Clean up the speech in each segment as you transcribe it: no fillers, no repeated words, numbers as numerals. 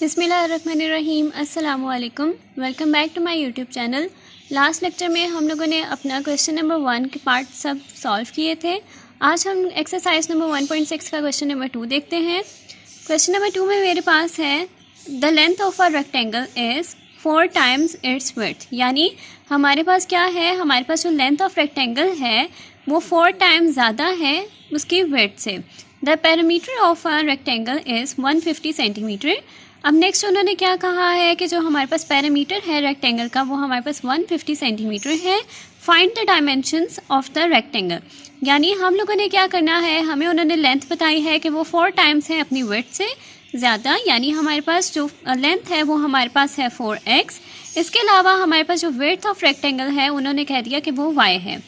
बिस्मिल्लाहिर्रहमानिर्रहीम। अस्सलामु अलैकुम। Welcome back to my YouTube channel. Last lecture में हम लोगों ने अपना क्वेश्चन नंबर 1 के पार्ट सब सॉल्व किए थे। आज हम एक्सरसाइज नंबर 1.6 का क्वेश्चन नंबर 2 देखते हैं। क्वेश्चन नंबर 2 में मेरे पास है the length of a rectangle is 4 times it's width. यानी हमारे पास क्या है, हमारे पास जो लेंथ ऑफ रेक्टेंगल है वो 4 टाइम्स ज़्यादा है उसकी विड्थ से। The perimeter of a rectangle is 150 centimetre. अब नेक्स्ट उन्होंने क्या कहा है कि जो हमारे पास पैरामीटर है रेक्टेंगल का वो हमारे पास 150 सेंटीमीटर है। Find the dimensions of the rectangle. यानी हम लोगों ने क्या करना है, हमें उन्होंने लेंथ बताई है कि वो 4 टाइम्स है अपनी विड्थ से ज़्यादा। यानी हमारे पास जो लेंथ है वो हमारे पास है 4x। इसके अलावा हमारे पास जो विड्थ ऑफ रेक्टेंगल है उन्होंने कह दिया कि वो y है।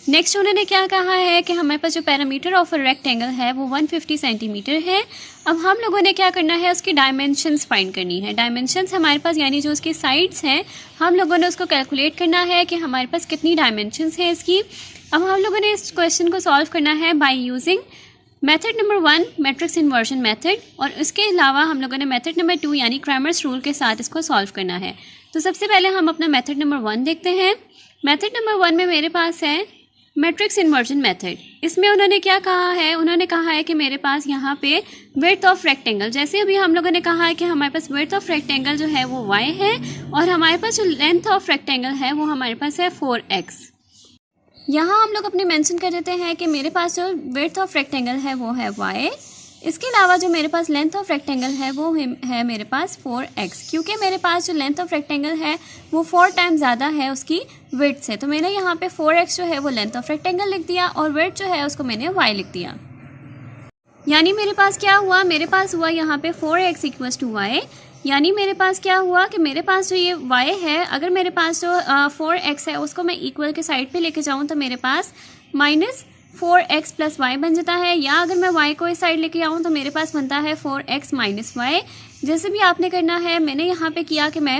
नेक्स्ट उन्होंने क्या कहा है कि हमारे पास जो पैरामीटर ऑफ रेक्टेंगल है वो 150 सेंटीमीटर है। अब हम लोगों ने क्या करना है, उसकी डायमेंशंस फाइंड करनी है। डायमेंशंस हमारे पास यानी जो उसकी साइड्स हैं हम लोगों ने उसको कैलकुलेट करना है कि हमारे पास कितनी डायमेंशंस हैं इसकी। अब हम लोगों ने इस क्वेश्चन को सॉल्व करना है by using method number 1 matrix inversion method, और इसके अलावा हम लोगों ने मेथड नंबर 2 यानी क्रैमर्स रूल के साथ इसको सॉल्व करना है। तो सबसे पहले हम अपना मेथड नंबर 1 देखते हैं। मेथड नंबर 1 में मेरे पास है मैट्रिक्स इन्वर्जन मेथड। इसमें उन्होंने क्या कहा है, उन्होंने कहा है कि मेरे पास यहाँ पे विड्थ ऑफ रेक्टेंगल, जैसे अभी हम लोगों ने कहा है कि हमारे पास विड्थ ऑफ रेक्टेंगल जो है वो y है और हमारे पास जो लेंथ ऑफ रेक्टेंगल है वो हमारे पास है 4x। यहाँ हम लोग अपने मेंशन कर देते हैं कि मेरे पास जो विड्थ ऑफ रेक्टेंगल है वो है y। इसके अलावा जो मेरे पास लेंथ ऑफ रेक्टेंगल है वो है मेरे पास 4x, क्योंकि मेरे पास जो लेंथ ऑफ रेक्टेंगल है वो 4 टाइम्स ज़्यादा है उसकी विड्थ से। तो मैंने यहाँ पे 4x जो है वो लेंथ ऑफ रेक्टेंगल लिख दिया और विड्थ जो है उसको मैंने y लिख दिया। यानी मेरे पास क्या हुआ, मेरे पास हुआ यहाँ पे 4x इक्वल्स टू y। यानी मेरे पास क्या हुआ कि मेरे पास जो ये y है, अगर मेरे पास जो 4x है उसको मैं इक्वल के साइड पे लेके जाऊँ तो मेरे पास माइनस 4x प्लस वाई बन जाता है, या अगर मैं y को इस साइड लेके आऊँ तो मेरे पास बनता है 4x माइनस वाई। जैसे भी आपने करना है, मैंने यहाँ पे किया कि मैं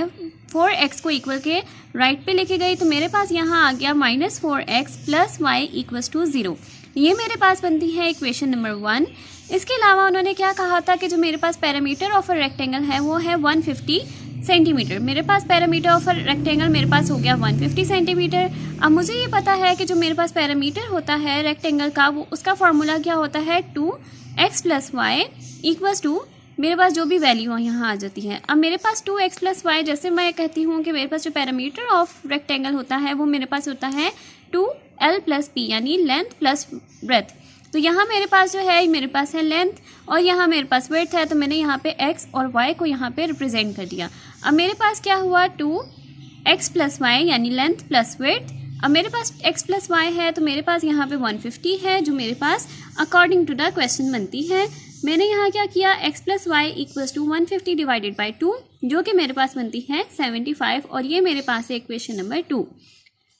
4x को इक्वल के राइट पे लेके गई तो मेरे पास यहाँ आ गया minus 4x plus y equals to 0। ये मेरे पास बनती है इक्वेशन नंबर 1। इसके अलावा उन्होंने क्या कहा था कि जो मेरे पास पैरामीटर ऑफ अ रेक्टेंगल है वो है 150 सेंटीमीटर। मेरे पास पैरामीटर ऑफ रेक्टेंगल मेरे पास हो गया 150 सेंटीमीटर। अब मुझे ये पता है कि जो मेरे पास पैरामीटर होता है रेक्टेंगल का वो उसका फॉर्मूला क्या होता है, 2x plus y equals to मेरे पास जो भी वैल्यू यहाँ आ जाती है। अब मेरे पास 2x प्लस वाई, जैसे मैं कहती हूँ कि मेरे पास जो पैरामीटर ऑफ रेक्टेंगल होता है वो मेरे पास होता है 2l प्लस p यानी लेंथ प्लस ब्रेथ। तो यहाँ मेरे पास जो है मेरे पास है लेंथ और यहाँ मेरे पास विड्थ है, तो मैंने यहाँ पे x और y को यहाँ पे रिप्रेजेंट कर दिया। अब मेरे पास क्या हुआ 2x प्लस वाई यानी लेंथ प्लस विड्थ। अब मेरे पास x प्लस वाई है तो मेरे पास यहाँ पे 150 है जो मेरे पास अकॉर्डिंग टू द क्वेश्चन बनती है। मैंने यहाँ क्या किया, x plus y equals to 150 divided by 2 जो कि मेरे पास बनती है 75, और ये मेरे पास है इक्वेशन नंबर 2।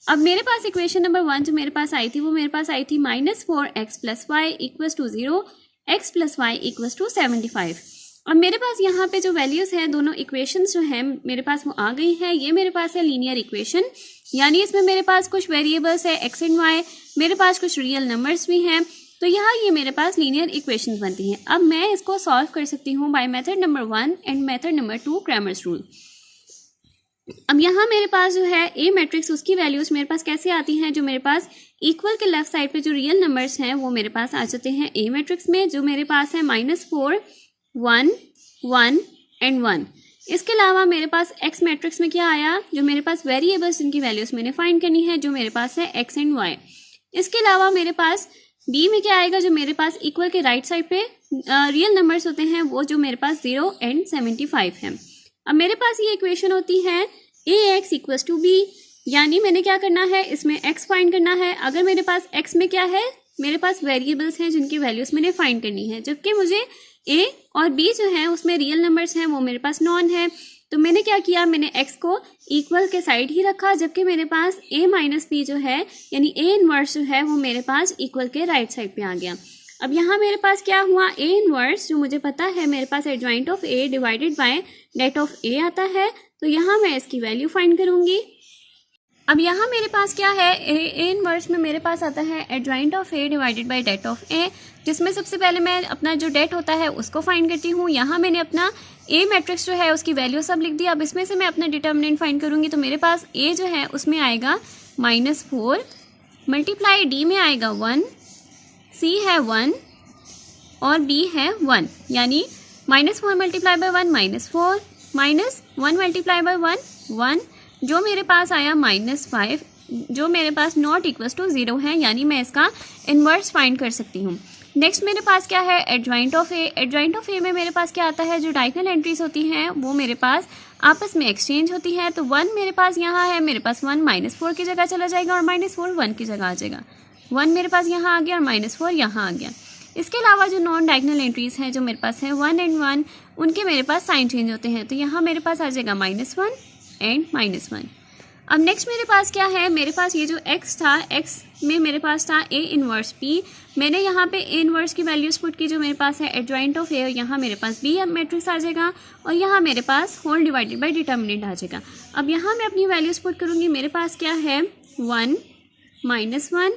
अब मेरे पास इक्वेशन नंबर 1 जो मेरे पास आई थी वो मेरे पास आई थी minus 4x plus y equals to 0, x plus y equals to 75। अब मेरे पास यहाँ पे जो वैल्यूज़ हैं दोनों इक्वेशंस जो हैं मेरे पास वो आ गई हैं। ये मेरे पास है लीनियर इक्वेशन, यानी इसमें मेरे पास कुछ वेरिएबल्स है x एंड y, मेरे पास कुछ रियल नंबर्स भी हैं, तो यहाँ ये मेरे पास लीनियर इक्वेशंस बनती हैं। अब मैं इसको सॉल्व कर सकती हूँ by method number 1 and method number 2 Cramer's rule. अब यहाँ मेरे पास जो है ए मैट्रिक्स उसकी वैल्यूज मेरे पास कैसे आती हैं, जो मेरे पास इक्वल के लेफ्ट साइड पे जो रियल नंबर्स हैं वो मेरे पास आ जाते हैं ए मैट्रिक्स में, जो मेरे पास है -4 1 1 एंड 1। इसके अलावा मेरे पास एक्स मैट्रिक्स में क्या आया, जो मेरे पास वेरिएबल्स जिनकी वैल्यूज मैंने फाइंड करनी है, जो मेरे पास है एक्स एंड वाई। इसके अलावा मेरे पास डी में क्या आएगा, जो मेरे पास इक्वल के राइट साइड पे रियल नंबर्स होते हैं वो जो मेरे पास 0 एंड 75 है। अब मेरे पास ये इक्वेशन होती है ax इक्वल्स टू b, यानी मैंने क्या करना है, इसमें x फाइंड करना है। अगर मेरे पास x में क्या है, मेरे पास वेरिएबल्स हैं जिनकी वैल्यूज मैंने फाइंड करनी है, जबकि मुझे a और b जो है उसमें रियल नंबर्स हैं वो मेरे पास नॉन है। तो मैंने क्या किया, मैंने x को इक्वल के साइड ही रखा, जबकि मेरे पास a माइनस b जो है यानी a इनवर्स जो है वो मेरे पास इक्वल के राइट साइड पे आ गया। अब यहाँ मेरे पास क्या हुआ, a इनवर्स जो मुझे पता है मेरे पास adjoint of a divided by det of a आता है, तो यहाँ मैं इसकी वैल्यू फाइंड करूँगी। अब यहाँ मेरे पास क्या है, ए इनवर्स में मेरे पास आता है adjoint of A divided by det of A, जिसमें सबसे पहले मैं अपना जो डेट होता है उसको फाइंड करती हूँ। यहाँ मैंने अपना ए मैट्रिक्स जो है उसकी वैल्यू सब लिख दी। अब इसमें से मैं अपना डिटर्मिनेंट फाइंड करूँगी, तो मेरे पास ए जो है उसमें आएगा -4 मल्टीप्लाई डी में आएगा 1, सी है 1 और बी है 1, यानी -4 मल्टीप्लाई बाय 1 -4 -1 मल्टीप्लाई बाय 1 जो मेरे पास आया -5, जो मेरे पास नॉट इक्वल्स टू 0 है, यानी मैं इसका इन्वर्स फाइंड कर सकती हूँ। नेक्स्ट मेरे पास क्या है, adjoint of A. Adjoint of A में मेरे पास क्या आता है, जो डायगोनल एंट्रीज होती हैं वो मेरे पास आपस में एक्सचेंज होती है। तो 1 मेरे पास यहाँ है, मेरे पास 1 -4 की जगह चला जाएगा और -4 1 की जगह आ जाएगा। 1 मेरे पास यहाँ आ गया और -4 यहाँ आ गया। इसके अलावा जो नॉन डायगोनल एंट्रीज हैं जो मेरे पास है 1 एंड 1, उनके मेरे पास साइन चेंज होते हैं। तो यहाँ मेरे पास आ जाएगा -1 एंड -1। अब नेक्स्ट मेरे पास क्या है, मेरे पास ये जो x था, x में मेरे पास था a इनवर्स b। मैंने यहाँ पे a इनवर्स की वैल्यूज पुट की, जो मेरे पास है एडजॉइंट ऑफ a, और यहाँ मेरे पास b मैट्रिक्स आ जाएगा और यहाँ मेरे पास होल डिवाइडेड बाय डिटर्मिनेंट आ जाएगा। अब यहाँ मैं अपनी वैल्यूज पुट करूँगी। मेरे पास क्या है 1 -1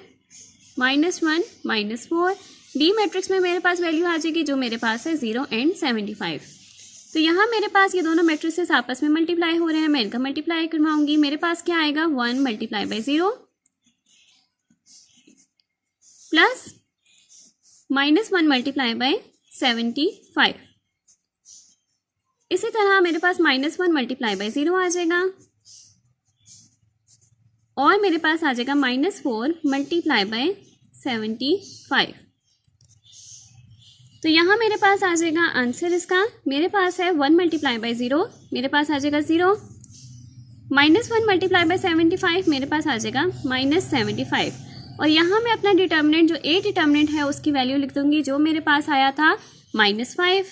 -4, b मैट्रिक्स में मेरे पास वैल्यू आ जाएगी जो मेरे पास है 0 एंड 75। तो यहाँ मेरे पास ये दोनों मैट्रिसेस आपस में मल्टीप्लाई हो रहे हैं, मैं इनका मल्टीप्लाई करवाऊंगी। मेरे पास क्या आएगा 1 multiply by 0 plus -1 multiply by 75। इसी तरह मेरे पास -1 मल्टीप्लाई बाय 0 आ जाएगा और मेरे पास आ जाएगा -4 मल्टीप्लाई बाय 75। तो यहाँ मेरे पास आ जाएगा आंसर इसका, मेरे पास है 1 मल्टीप्लाई बाय 0, मेरे पास आ जाएगा 0, -1 मल्टीप्लाई बाय 75, मेरे पास आ जाएगा -75। और यहाँ मैं अपना डिटर्मिनेंट, जो ए डिटर्मिनेंट है उसकी वैल्यू लिख दूंगी, जो मेरे पास आया था -5।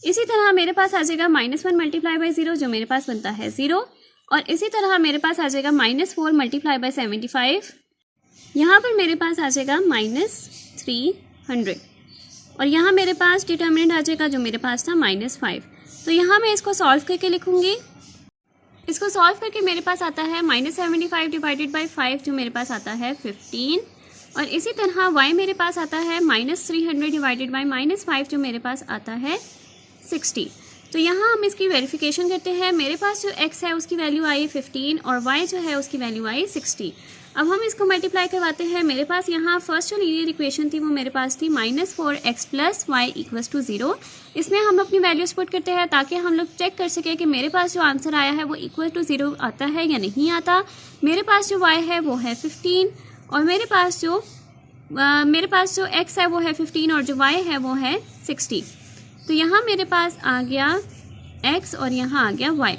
इसी तरह मेरे पास आ जाएगा -1 मल्टीप्लाई बाय 0, जो मेरे पास बनता है 0, और इसी तरह मेरे पास आ जाएगा -4 मल्टीप्लाई बाय 75, यहाँ पर मेरे पास आ जाएगा -300, और यहाँ मेरे पास डिटर्मिनेंट आ जाएगा जो मेरे पास था -5। तो यहाँ मैं इसको सॉल्व करके लिखूंगी। इसको सॉल्व करके मेरे पास आता है -75 डिवाइडेड बाय 5, जो मेरे पास आता है 15, और इसी तरह y मेरे पास आता है -300 डिवाइडेड बाय -5, जो मेरे पास आता है 60। तो यहाँ हम इसकी वेरिफिकेशन करते हैं। मेरे पास जो x है उसकी वैल्यू आई 15 और y जो है उसकी वैल्यू आई 60। अब हम इसको मल्टीप्लाई करवाते हैं। मेरे पास यहाँ फर्स्ट जो लीनियर इक्वेशन थी वो मेरे पास थी -4x + y = 0। इसमें हम अपनी वैल्यूज पुट करते हैं ताकि हम लोग चेक कर सकें कि मेरे पास जो आंसर आया है वो = 0 आता है या नहीं आता। मेरे पास जो y है वो है 15 और मेरे पास जो x है वो है 15 और जो y है वो है 60। तो यहाँ मेरे पास आ गया x और यहाँ आ गया y।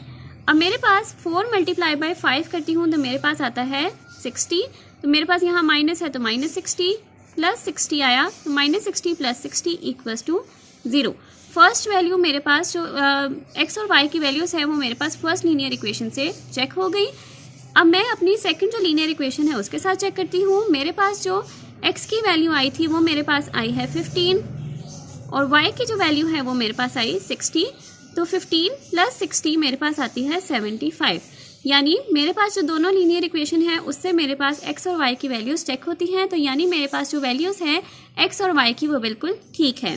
अब मेरे पास 4 मल्टीप्लाई बाय 5 करती हूँ तो मेरे पास आता है 60। तो मेरे पास यहाँ माइनस है तो -60 + 60 आया, तो -60 + 60 = 0। फर्स्ट वैल्यू मेरे पास जो x और y की वैल्यूज़ है वो मेरे पास फर्स्ट लीनियर इक्वेशन से चेक हो गई। अब मैं अपनी सेकंड जो लीनियर इक्वेशन है उसके साथ चेक करती हूँ। मेरे पास जो x की वैल्यू आई थी वो मेरे पास आई है 15 और y की जो वैल्यू है वो मेरे पास आई 60। तो 15 + 60 मेरे पास आती है 75। यानी मेरे पास जो दोनों लीनियर इक्वेशन है उससे मेरे पास x और y की वैल्यूज़ चेक होती हैं। तो यानी मेरे पास जो वैल्यूज़ हैं x और y की वो बिल्कुल ठीक है।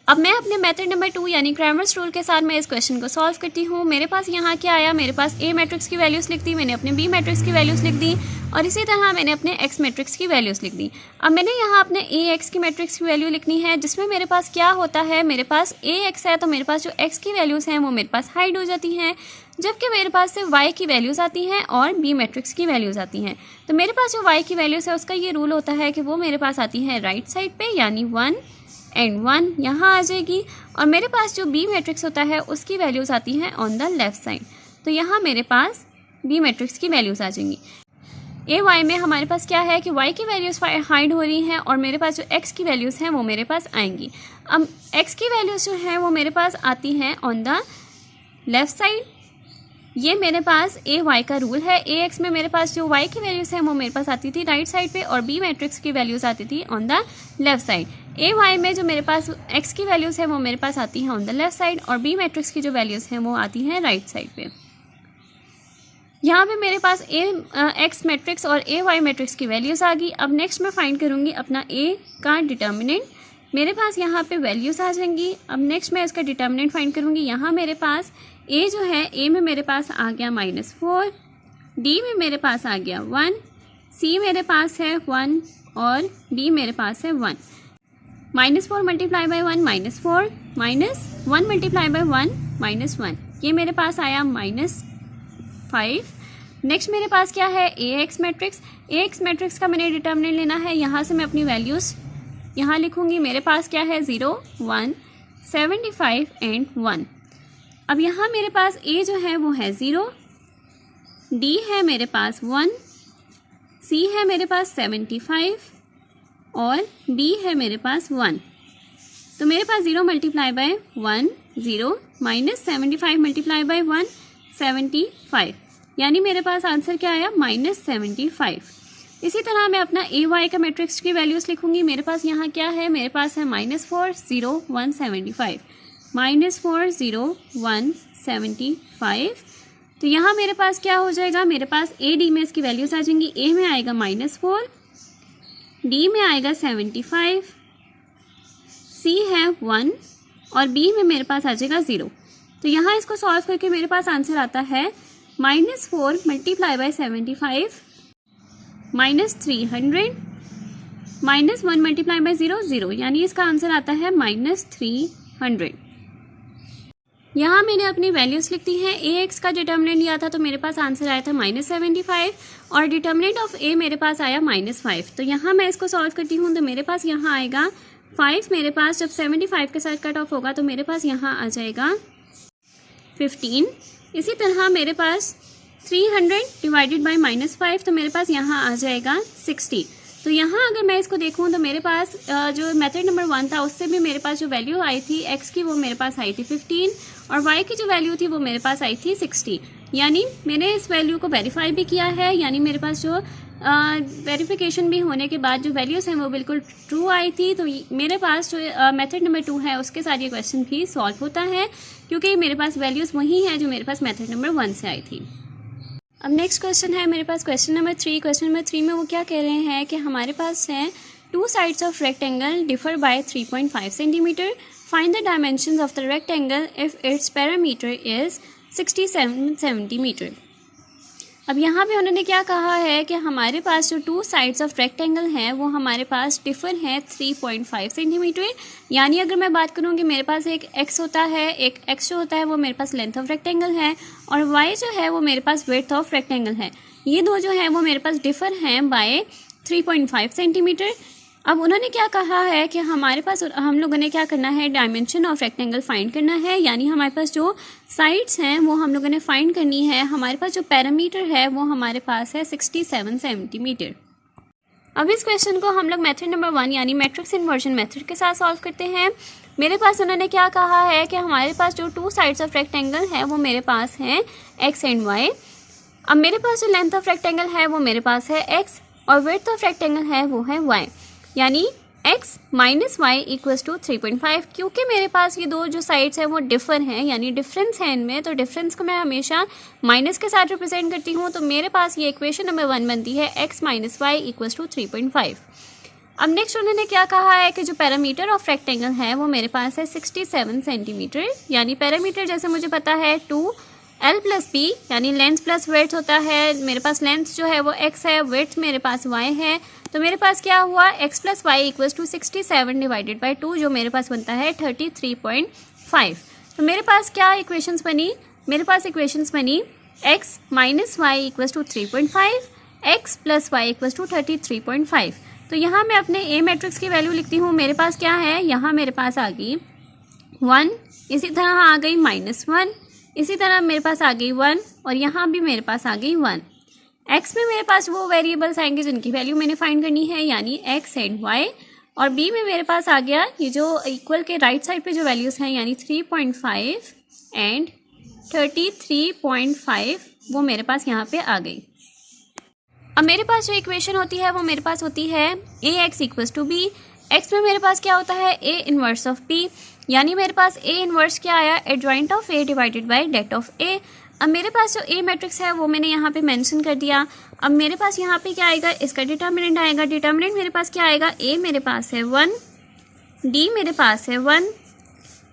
अब मैं अपने मेथड नंबर 2 यानी क्रैमर्स रूल के साथ मैं इस क्वेश्चन को सॉल्व करती हूँ। मेरे पास यहाँ क्या आया, मेरे पास A मैट्रिक्स की वैल्यूज़ लिख दी, मैंने अपने B मैट्रिक्स की वैल्यूज़ लिख दी और इसी तरह मैंने अपने X मैट्रिक्स की वैल्यूज़ लिख दी। अब मैंने यहाँ अपने AX की मैट्रिक्स की वैल्यू लिखनी है, जिसमें मेरे पास क्या होता है, मेरे पास AX है तो मेरे पास जो X की वैल्यूज़ हैं वो मेरे पास हाइड हो जाती हैं, जबकि मेरे पास सिर्फ Y की वैल्यूज़ आती हैं और B मैट्रिक्स की वैल्यूज़ आती हैं। तो मेरे पास जो Y की वैल्यूज़ है उसका ये रूल होता है कि वो मेरे पास आती है राइट साइड पे, यानी 1 एंड 1 यहाँ आ जाएगी, और मेरे पास जो B मैट्रिक्स होता है उसकी वैल्यूज़ आती हैं ऑन द लेफ़्ट साइड। तो यहाँ मेरे पास B मैट्रिक्स की वैल्यूज़ आ जाएंगी। AY में हमारे पास क्या है कि Y की वैल्यूज़ हाइड हो रही हैं और मेरे पास जो X की वैल्यूज़ हैं वो मेरे पास आएंगी। अब X की वैल्यूज़ जो हैं वो मेरे पास आती हैं ऑन द लेफ़्ट साइड। ये मेरे पास AY का रूल है। AX में मेरे पास जो Y की वैल्यूज़ हैं वो मेरे पास आती थी राइट साइड पे और B मैट्रिक्स की वैल्यूज़ आती थी on the left side. AY में जो मेरे पास X की वैल्यूज़ हैं वो मेरे पास आती हैं ऑन द लेफ़्ट साइड और B मैट्रिक्स की जो वैल्यूज़ हैं वो आती हैं राइट साइड पे। यहाँ पे मेरे पास ए एक्स मैट्रिक्स और ए वाई मैट्रिक्स की वैल्यूज़ आ गई। अब नेक्स्ट मैं फाइंड करूँगी अपना ए का डिटर्मिनेंट। मेरे पास यहाँ पे वैल्यूज़ आ जाएंगी। अब नेक्स्ट मैं इसका डिटर्मिनेंट फाइंड करूँगी। यहाँ मेरे पास ए जो है, ए में मेरे पास आ गया -4, डी में मेरे पास आ गया 1, सी मेरे पास है 1 और डी मेरे पास है 1। -4 मल्टीप्लाई बाई 1 -4, -1 मल्टीप्लाई बाई 1 -1, ये मेरे पास आया -5। नेक्स्ट मेरे पास क्या है, ए एक्स मैट्रिक्स। ए एक्स मैट्रिक्स का मैंने डिटर्मिनेंट लेना है। यहाँ से मैं अपनी वैल्यूज़ यहाँ लिखूँगी। मेरे पास क्या है 0, 1, 75 एंड 1। अब यहाँ मेरे पास ए जो है वो है 0, डी है मेरे पास 1, सी है मेरे पास 75 और बी है मेरे पास 1। तो मेरे पास 0 मल्टीप्लाई बाय 1 0, -75 मल्टीप्लाई बाय 1 75, यानी मेरे पास आंसर क्या आया -75। इसी तरह मैं अपना ए वाई का मैट्रिक्स की वैल्यूज़ लिखूंगी। मेरे पास यहाँ क्या है, मेरे पास है -4 0 1 75, -4 0 1 75। तो यहाँ मेरे पास क्या हो जाएगा, मेरे पास ए डी में इसकी वैल्यूज़ आ जाएंगी। ए में आएगा -4, डी में आएगा 75, सी है 1 और बी में मेरे पास आ जाएगा 0। तो यहाँ इसको सॉल्व करके मेरे पास आंसर आता है -4 मल्टीप्लाई बाय 75 -300, -1 मल्टीप्लाई बाय 0 0, यानी इसका आंसर आता है -300। यहाँ मैंने अपनी वैल्यूज़ लिख दी हैं। ए एक्स का डिटर्मिनेंट लिया था तो मेरे पास आंसर आया था -75 और डिटर्मिनेंट ऑफ ए मेरे पास आया -5। तो यहाँ मैं इसको सॉल्व करती हूँ तो मेरे पास यहाँ आएगा 5, मेरे पास जब 75 के साथ कट ऑफ होगा तो मेरे पास यहाँ आ जाएगा 15। इसी तरह मेरे पास 300 डिवाइडेड बाई -5 तो मेरे पास यहाँ आ जाएगा 60। तो यहाँ अगर मैं इसको देखूँ तो मेरे पास जो मेथड नंबर 1 था उससे भी मेरे पास जो वैल्यू आई थी x की वो मेरे पास आई थी 15 और y की जो वैल्यू थी वो मेरे पास आई थी 60। यानी मैंने इस वैल्यू को वेरीफाई भी किया है, यानी मेरे पास जो वेरिफिकेशन भी होने के बाद जो वैल्यूज़ हैं वो बिल्कुल ट्रू आई थी। तो मेरे पास जो मेथड नंबर 2 है उसके साथ ये क्वेश्चन भी सॉल्व होता है, क्योंकि मेरे पास वैल्यूज़ वही हैं जो मेरे पास मेथड नंबर 1 से आई थी। अब नेक्स्ट क्वेश्चन है मेरे पास क्वेश्चन नंबर 3। क्वेश्चन नंबर 3 में वो क्या कह रहे हैं कि हमारे पास है 2 sides of rectangle differ by 3.5 centimetre. Find the dimensions of the rectangle if it's parameter is 67 centimetre. अब यहाँ पे उन्होंने क्या कहा है कि हमारे पास जो 2 साइड्स ऑफ रेक्टेंगल हैं वो हमारे पास डिफर हैं 3.5 सेंटीमीटर। यानी अगर मैं बात करूँ कि मेरे पास एक x होता है, एक x जो होता है वो मेरे पास लेंथ ऑफ रेक्टेंगल है और y जो है वो मेरे पास विड्थ ऑफ रेक्टेंगल है। ये दो जो है वो मेरे पास डिफर हैं बाय 3.5 सेंटीमीटर। अब उन्होंने क्या कहा है कि हमारे पास हम लोगों ने क्या करना है, डायमेंशन ऑफ रेक्टेंगल फाइंड करना है। यानी हमारे पास जो साइड्स हैं वो हम लोगों ने फाइंड करनी है। हमारे पास जो पैरामीटर है वो हमारे पास है 67 सेंटीमीटर। अब इस क्वेश्चन को हम लोग मेथड नंबर 1 यानी मैट्रिक्स इन्वर्जन मेथड के साथ सॉल्व करते हैं। मेरे पास उन्होंने क्या कहा है कि हमारे पास जो 2 साइड्स ऑफ रेक्टेंगल है वो मेरे पास हैं x एंड y। अब मेरे पास जो लेंथ ऑफ रेक्टेंगल है वो मेरे पास है x और विड्थ ऑफ रेक्टेंगल है वो है y, यानी x minus y equals to 3.5। क्योंकि मेरे पास ये दो जो साइड्स हैं वो डिफर हैं, यानी डिफरेंस है इनमें, तो डिफरेंस को मैं हमेशा माइनस के साथ रिप्रेजेंट करती हूँ। तो मेरे पास ये इक्वेशन नंबर 1 बनती है x minus y equals to 3.5। अब नेक्स्ट उन्होंने क्या कहा है कि जो पैरामीटर ऑफ रेक्टेंगल है वो मेरे पास है 67 सेंटीमीटर। यानी पैरामीटर जैसे मुझे पता है 2l प्लस b, यानी लेंथ प्लस विड्थ होता है। मेरे पास लेंथ जो है वो x है, विड्थ मेरे पास y है। तो मेरे पास क्या हुआ, x plus y equals to 67 divided by 2, जो मेरे पास बनता है 33.5। तो मेरे पास क्या इक्वेशंस बनी, मेरे पास इक्वेशंस बनी x minus y equals to 3.5, x plus y equals to 33.5। तो यहाँ मैं अपने a मैट्रिक्स की वैल्यू लिखती हूँ। मेरे पास क्या है, यहाँ मेरे पास आ गई 1, इसी तरह आ गई -1, इसी तरह मेरे पास आ गई 1 और यहाँ भी मेरे पास आ गई 1। x में मेरे पास वो वेरिएबल्स आएंगे जिनकी वैल्यू मैंने फाइंड करनी है, यानी x एंड y। और b में मेरे पास आ गया ये जो इक्वल के राइट साइड पे जो वैल्यूज़ हैं, यानी 3.5 एंड 33.5, वो मेरे पास यहाँ पे आ गई। अब मेरे पास जो इक्वेशन होती है वो मेरे पास होती है ax equals to b। x में मेरे पास क्या होता है, a इनवर्स ऑफ b, यानी मेरे पास a इनवर्स क्या आया, adjoint of a divided by det of a। अब मेरे पास जो ए मैट्रिक्स है वो मैंने यहाँ पे मेंशन कर दिया। अब मेरे पास यहाँ पे क्या आएगा, इसका डिटर्मिनेंट आएगा। डिटर्मिनेंट मेरे पास क्या आएगा, ए मेरे पास है 1, डी मेरे पास है 1,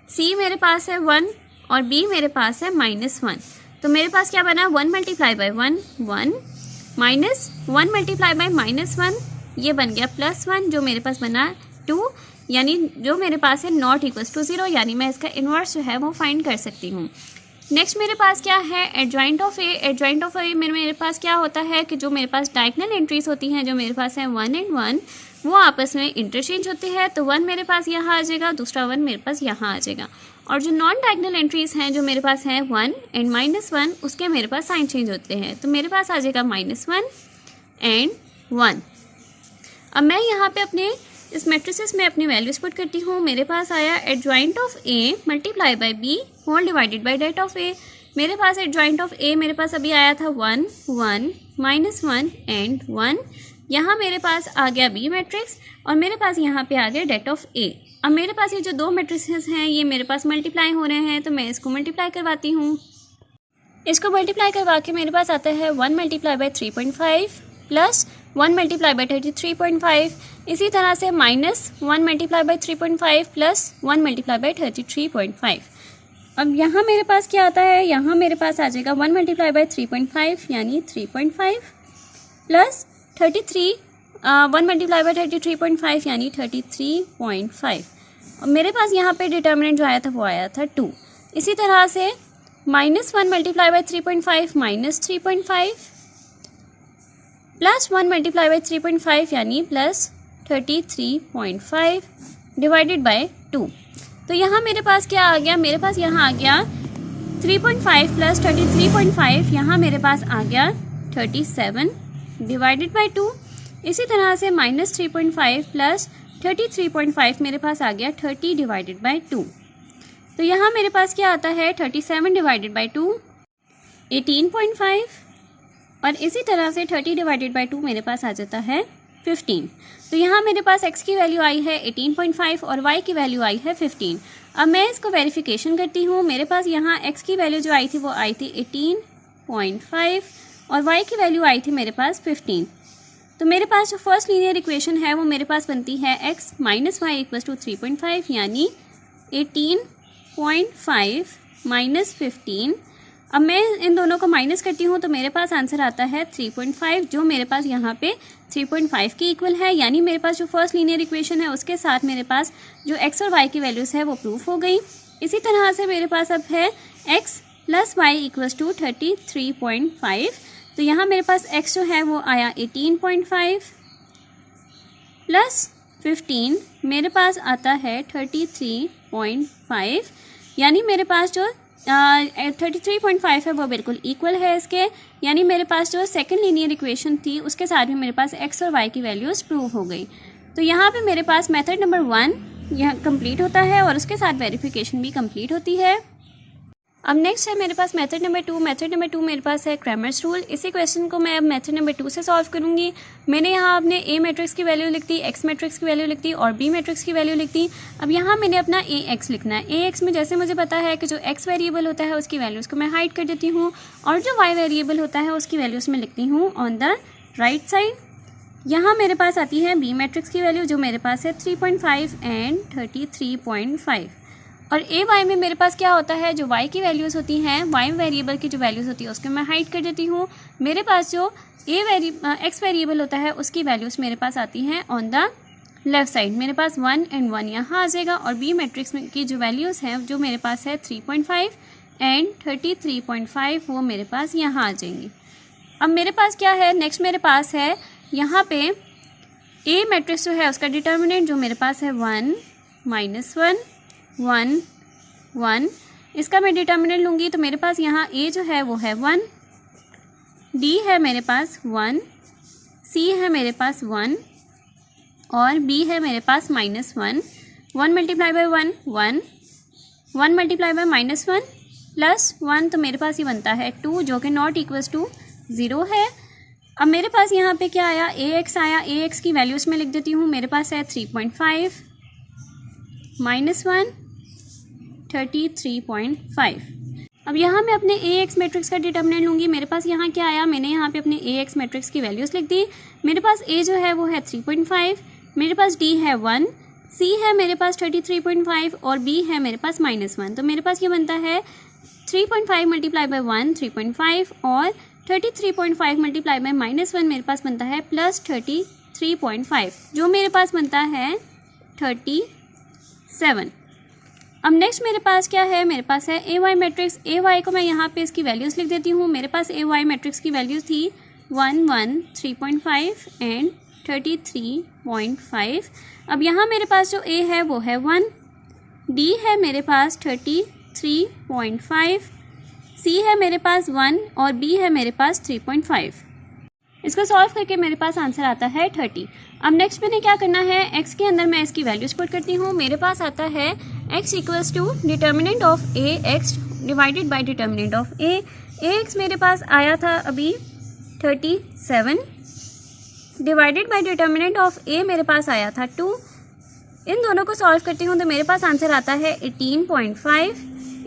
सी मेरे पास है 1 और बी मेरे पास है -1। तो मेरे पास क्या बना, 1 multiply by 1 1 minus 1 multiply by -1, ये बन गया +1, जो मेरे पास बना 2, यानी जो मेरे पास है नॉट इक्वल्स टू 0, यानी मैं इसका इन्वर्स जो है वो फाइंड कर सकती हूँ। नेक्स्ट मेरे पास क्या है, adjoint of A. Adjoint of A में मेरे पास क्या होता है कि जो मेरे पास डायगोनल एंट्रीज होती हैं, जो मेरे पास है 1 और 1, वो आपस में इंटरचेंज होते हैं। तो 1 मेरे पास यहाँ आ जाएगा, दूसरा 1 मेरे पास यहाँ आ जाएगा। और जो नॉन डायगोनल एंट्रीज हैं जो मेरे पास हैं 1 एंड -1, उसके मेरे पास साइन चेंज होते हैं। तो मेरे पास आ जाएगा -1 एंड 1। अब मैं यहाँ पे अपने इस मैट्रिसेस में अपनी वैल्यूज पुट करती हूँ। मेरे पास आया adjoint of A multiply by B whole divided by det of ए। मेरे पास एडजॉइंट ऑफ ए मेरे पास अभी आया था 1 1 -1 एंड 1। यहाँ मेरे पास आ गया बी मैट्रिक्स और मेरे पास यहाँ पे आ गया डेट ऑफ ए। अब मेरे पास ये जो दो मैट्रिसेस हैं ये मेरे पास मल्टीप्लाई हो रहे हैं, तो मैं इसको मल्टीप्लाई करवाती हूँ। इसको मल्टीप्लाई करवा के मेरे पास आता है 1 multiply by 3.5 plus 1 multiply by 33.5। इसी तरह से -1 multiply by 3.5 plus 1 multiply by 33.5। अब यहाँ मेरे पास क्या आता है, यहाँ मेरे पास आ जाएगा 1 मल्टीप्लाई बाई 3.5 यानी 3.5 प्लस 1 मल्टीप्लाई बाई 33.5 यानी 33.5। और मेरे पास यहाँ पे डिटर्मिनेंट जो आया था वो आया था 2। इसी तरह से -1 multiply by 3.5 -3.5 plus 1 multiply by 3.5 यानी प्लस 33.5 डिवाइडेड बाय 2। तो यहाँ मेरे पास क्या आ गया, मेरे पास यहाँ आ गया 3.5 प्लस 33.5, यहाँ मेरे पास आ गया 37 डिवाइडेड बाय 2। इसी तरह से -3.5 प्लस 33.5 मेरे पास आ गया 30 डिवाइडेड बाय 2। तो यहाँ मेरे पास क्या आता है 37 डिवाइडेड बाय 2 18.5 और इसी तरह से 30 डिवाइडेड बाय 2 मेरे पास आ जाता है 15। तो यहाँ मेरे पास x की वैल्यू आई है 18.5 और y की वैल्यू आई है 15। अब मैं इसको वेरिफिकेशन करती हूँ। मेरे पास यहाँ x की वैल्यू जो आई थी वो आई थी 18.5 और y की वैल्यू आई थी मेरे पास 15। तो मेरे पास जो फर्स्ट लीनियर इक्वेशन है वो मेरे पास बनती है x minus y equals to 3.5 यानी 18.5 माइनस 15। अब मैं इन दोनों को माइनस करती हूँ तो मेरे पास आंसर आता है 3.5, जो मेरे पास यहाँ पे 3.5 के इक्वल है। यानी मेरे पास जो फर्स्ट लीनियर इक्वेशन है उसके साथ मेरे पास जो x और y की वैल्यूज़ है वो प्रूफ हो गई। इसी तरह से मेरे पास अब है x plus y equals to 33.5। तो यहाँ मेरे पास x जो है वो आया 18.5 प्लस 15, मेरे पास आता है 33.5। यानी मेरे पास जो 33.5 है वो बिल्कुल इक्वल है इसके। यानी मेरे पास जो सेकंड लीनियर इक्वेशन थी उसके साथ भी मेरे पास x और y की वैल्यूज़ प्रूव हो गई। तो यहाँ पे मेरे पास मेथड नंबर 1 यह कंप्लीट होता है और उसके साथ वेरिफिकेशन भी कंप्लीट होती है। अब नेक्स्ट है मेरे पास मेथड नंबर 2। मेथड नंबर 2 मेरे पास है क्रैमर्स रूल। इसी क्वेश्चन को मैं अब मेथड नंबर 2 से सॉल्व करूंगी। मैंने यहाँ अपने ए मैट्रिक्स की वैल्यू लिख दी, एक्स मैट्रिक्स की वैल्यू लिख दी और बी मैट्रिक्स की वैल्यू लिख दी। अब यहाँ मैंने अपना ए एक्स लिखना है। ए एक्स में जैसे मुझे पता है कि जो एक्स वेरिएबल होता है उसकी वैल्यूज़ को मैं हाइड कर देती हूँ और जो वाई वेरिएबल होता है उसकी वैल्यूज़ में लिखती हूँ ऑन द राइट साइड। यहाँ मेरे पास आती है बी मैट्रिक्स की वैल्यू जो मेरे पास है 3.5 एंड 33.5। और ए वाई में मेरे पास क्या होता है, जो वाई की वैल्यूज़ होती हैं, वाई वेरिएबल की जो वैल्यूज़ होती है उसको मैं हाइड कर देती हूँ। मेरे पास जो एक्स वेरिएबल होता है उसकी वैल्यूज़ मेरे पास आती हैं ऑन द लेफ़्ट साइड। मेरे पास 1 एंड 1 यहाँ आ जाएगा और बी मैट्रिक्स की जो वैल्यूज़ हैं जो मेरे पास है 3.5 एंड 33.5 वो मेरे पास यहाँ आ जाएंगी। अब मेरे पास क्या है, नेक्स्ट मेरे पास है यहाँ पे ए मैट्रिक्स जो है उसका डिटर्मिनेंट जो मेरे पास है 1 -1 1 1। इसका मैं डिटर्मिनेंट लूँगी तो मेरे पास यहाँ a जो है वो है 1, d है मेरे पास 1, c है मेरे पास 1 और b है मेरे पास -1। 1 multiply by 1 1, 1 multiply by -1 plus 1, तो मेरे पास ये बनता है 2 जो कि नॉट इक्वल्स टू 0 है। अब मेरे पास यहाँ पे क्या आया, ax आया। ax की वैल्यूज़ में लिख देती हूँ। मेरे पास है 3.5 -1 33.5। अब यहाँ मैं अपने ए एक्स मैट्रिक्स का डिटर्मिनेंट लूँगी। मेरे पास यहाँ क्या आया, मैंने यहाँ पे अपने ए एक्स मैट्रिक्स की वैल्यूज़ लिख दी। मेरे पास ए जो है वो है 3.5, मेरे पास डी है 1, सी है मेरे पास 33.5 और बी है मेरे पास -1। तो मेरे पास ये बनता है 3.5 मल्टीप्लाई बाई 1 3.5 और 33.5 मल्टीप्लाई बाई -1 मेरे पास बनता है +33.5, जो मेरे पास बनता है 37। अब नेक्स्ट मेरे पास क्या है, मेरे पास है ए वाई मैट्रिक्स। ए वाई को मैं यहाँ पे इसकी वैल्यूज़ लिख देती हूँ। मेरे पास ए वाई मैट्रिक्स की वैल्यूज़ थी 1 1 3.5 एंड 33.5। अब यहाँ मेरे पास जो ए है वो है 1, डी है मेरे पास 33.5, सी है मेरे पास 1 और बी है मेरे पास 3.5। इसको सॉल्व करके मेरे पास आंसर आता है 30। अब नेक्स्ट मैंने क्या करना है, x के अंदर मैं इसकी वैल्यूज पुट करती हूँ। मेरे पास आता है x equals to determinant of a x divided by determinant of a x मेरे पास आया था अभी 37 डिवाइडेड बाय डिटर्मिनेंट ऑफ ए मेरे पास आया था 2। इन दोनों को सॉल्व करती हूँ तो मेरे पास आंसर आता है 18.5।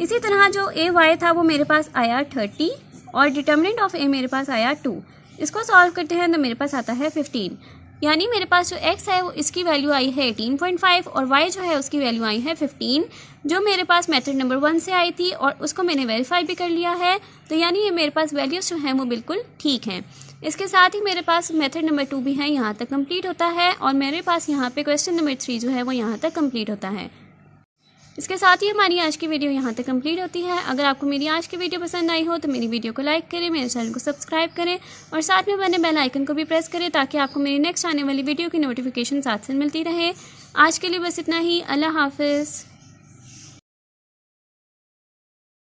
इसी तरह जो ए वाई था वो मेरे पास आया 30 और डिटर्मिनेंट ऑफ ए मेरे पास आया 2। इसको सॉल्व करते हैं तो मेरे पास आता है 15। यानी मेरे पास जो x है वो इसकी वैल्यू आई है 18.5 और y जो है उसकी वैल्यू आई है 15, जो मेरे पास मेथड नंबर 1 से आई थी और उसको मैंने वेरीफाई भी कर लिया है। तो यानी ये मेरे पास वैल्यूज़ जो हैं वो बिल्कुल ठीक हैं। इसके साथ ही मेरे पास मेथड नंबर 2 भी है, यहाँ तक कंप्लीट होता है और मेरे पास यहाँ पे क्वेश्चन नंबर 3 जो है वो यहाँ तक कंप्लीट होता है। इसके साथ ही हमारी आज की वीडियो यहाँ तक कंप्लीट होती है। अगर आपको मेरी आज की वीडियो पसंद आई हो तो मेरी वीडियो को लाइक करें, मेरे चैनल को सब्सक्राइब करें और साथ में बने बेल आइकन को भी प्रेस करें ताकि आपको मेरी नेक्स्ट आने वाली वीडियो की नोटिफिकेशन साथ से मिलती रहे। आज के लिए बस इतना ही। अल्लाह हाफिज़।